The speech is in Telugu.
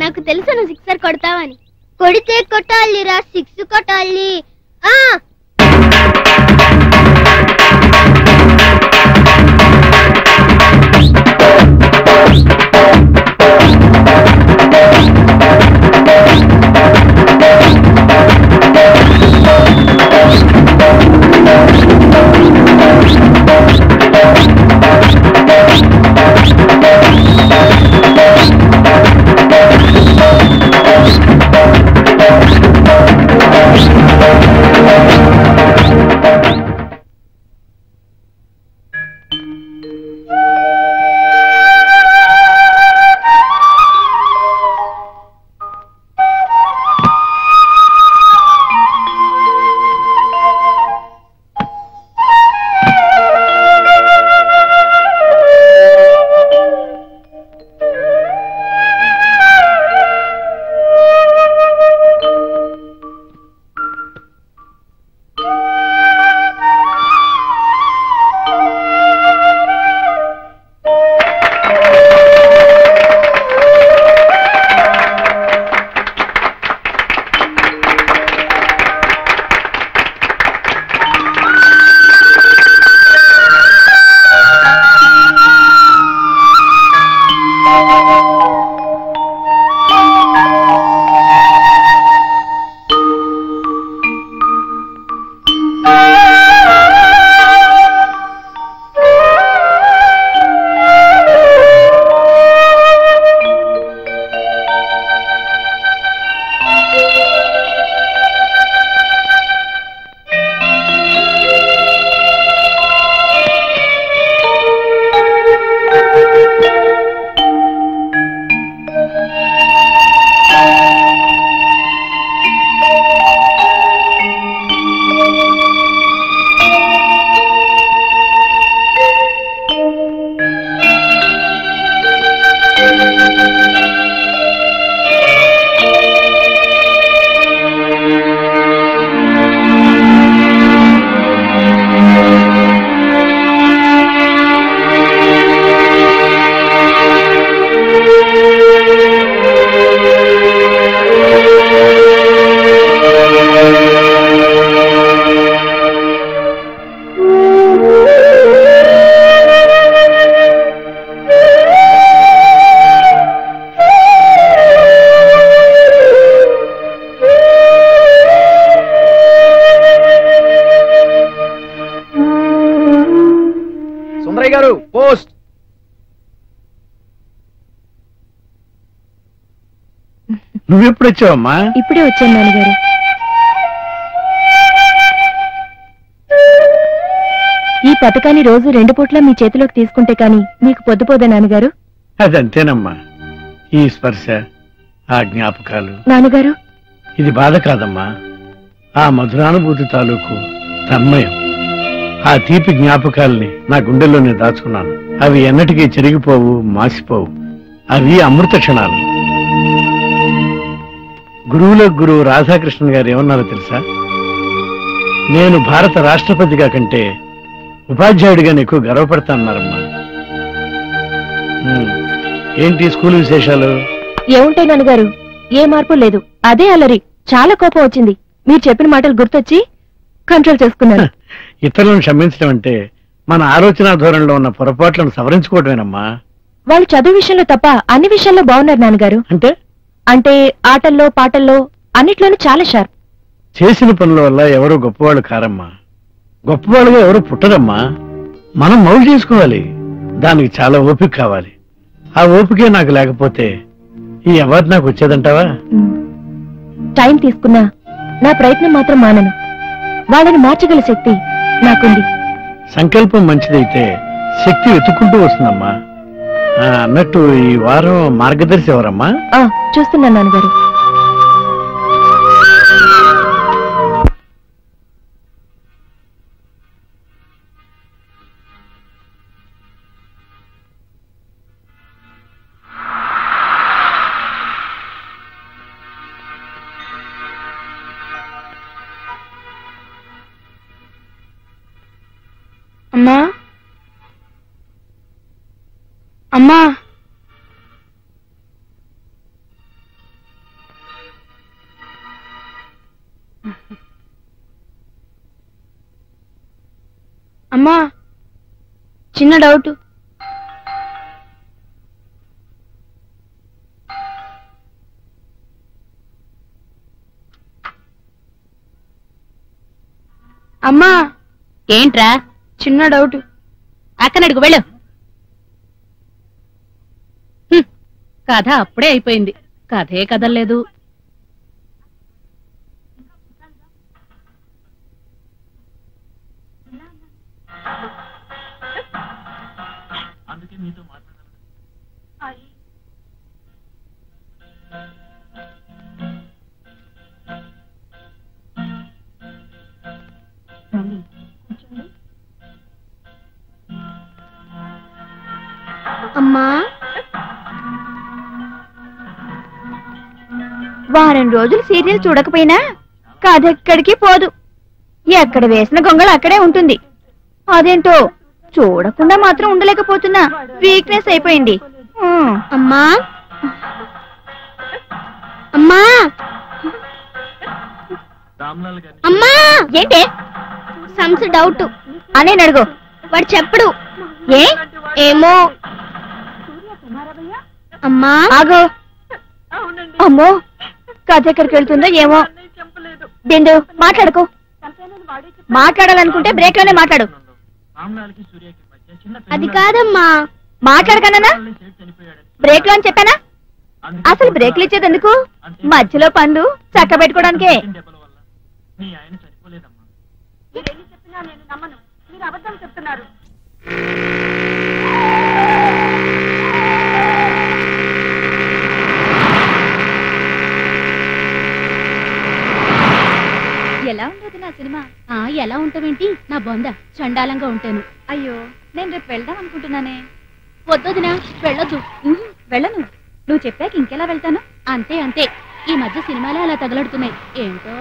నాకు తెలుసు నువ్వు సిక్సర్ కొడతావని. కొడితే కొట్టాలిరా, సిక్స్ కొట్టాలి. నువ్వెప్పుడు వచ్చావమ్మా? ఇప్పుడే వచ్చాను నాన్నగారు. ఈ పథకాన్ని రోజు 2 పూట్ల మీ చేతిలోకి తీసుకుంటే కాని మీకు పొద్దుపోదా నాన్నగారు? అదంతేనమ్మా. ఈ స్పర్శ, ఆ జ్ఞాపకాలు. నాన్నగారు, ఇది బాధ కాదమ్మా, ఆ మధురానుభూతి తాలూకు తన్మయం. ఆ తీపి జ్ఞాపకాల్ని నా గుండెల్లోనే దాచుకున్నాను. అవి ఎన్నటికీ చెరిగిపోవు, మాసిపోవు. అవి అమృత క్షణాలు. గురువులకు గురువు రాధాకృష్ణన్ గారు ఏమన్నారో తెలుసా? నేను భారత రాష్ట్రపతిగా కంటే ఉపాధ్యాయుడిగా ఎక్కువ గర్వపడతానన్నారమ్మా. ఏంటి స్కూల్ విశేషాలు? ఏముంటాయి నాన్నగారు, ఏ మార్పు లేదు. అదే అల్లరి. చాలా కోపం వచ్చింది. మీరు చెప్పిన మాటలు గుర్తొచ్చి కంట్రోల్ చేసుకున్నాను. ఇతరులను క్షమించడం అంటే మన ఆలోచన ధోరణిలో ఉన్న పొరపాట్లను సవరించుకోవటమేనమ్మా. వాళ్ళు చదువు విషయంలో తప్ప అన్ని విషయాల్లో బాగున్నారు నాన్నగారు. అంటే ఆటల్లో, పాటల్లో, అన్నిట్లోనూ చాలా షార్ప్. చేసిన పనుల వల్ల ఎవరు గొప్పవాళ్ళు కారమ్మా. గొప్పవాళ్ళుగా ఎవరు పుట్టరమ్మా. మనం మౌలు చేసుకోవాలి. దానికి చాలా ఓపిక కావాలి. ఆ ఓపికే నాకు లేకపోతే ఈ అవార్డు నాకు వచ్చేదంటావా? టైం తీసుకున్నా నా ప్రయత్నం మాత్రం మానను. వాళ్ళని మార్చగల శక్తి నాకుంది. సంకల్పం మంచిదైతే శక్తి వెతుక్కుంటూ వస్తుందమ్మా. అన్నట్టు ఈ వారం మార్గదర్శి ఎవరమ్మా? చూస్తున్నాను నాన్నగారు. అమ్మా, అమ్మా, అమ్మా చిన్న డౌట్. అమ్మా ఏంట్రా? చిన్న డౌట్. అక్కనడుగు వెళ్ళు. కథ అప్పుడే అయిపోయింది, కథే కదల్లేదు. అమ్మా వారం రోజులు సీరియల్ చూడకపోయినా కథ ఎక్కడికి పోదు. ఎక్కడ వేసిన గొంగళ అక్కడే ఉంటుంది. అదేంటో చూడకుండా మాత్రం ఉండలేకపోతున్నా. వీక్నెస్ అయిపోయింది. అమ్మా అమ్మా అమ్మా ఏంటే? సమ్స్ డౌట్ అనే అడుగు. వాడు చెప్పడు. ఏమో అమ్మా. ఆగో. అమ్మో కథ ఎక్కడికి వెళ్తుందో ఏమో. బిందు మాట్లాడుకో. మాట్లాడాలనుకుంటే బ్రేక్ లోనే మాట్లాడు. అది కాదమ్మా. మాట్లాడకన్నా బ్రేక్ లో అని చెప్పానా? అసలు బ్రేక్లు ఇచ్చేది ఎందుకు? మధ్యలో పనులు చక్క పెట్టుకోవడానికే. ఎలా ఉండదు నా సినిమా? ఎలా ఉంటావేంటి? నా బొంద చండాలంగా ఉంటాను. అయ్యో నేను రేపు వెళ్దాం అనుకుంటున్నానే. వద్దొదినా, వెళ్ళొద్దు. వెళ్ళను. నువ్వు చెప్పాక ఇంకెలా వెళ్తాను? అంతే అంతే. ఈ మధ్య సినిమాలే అలా తగలడుతున్నాయి ఏంటో.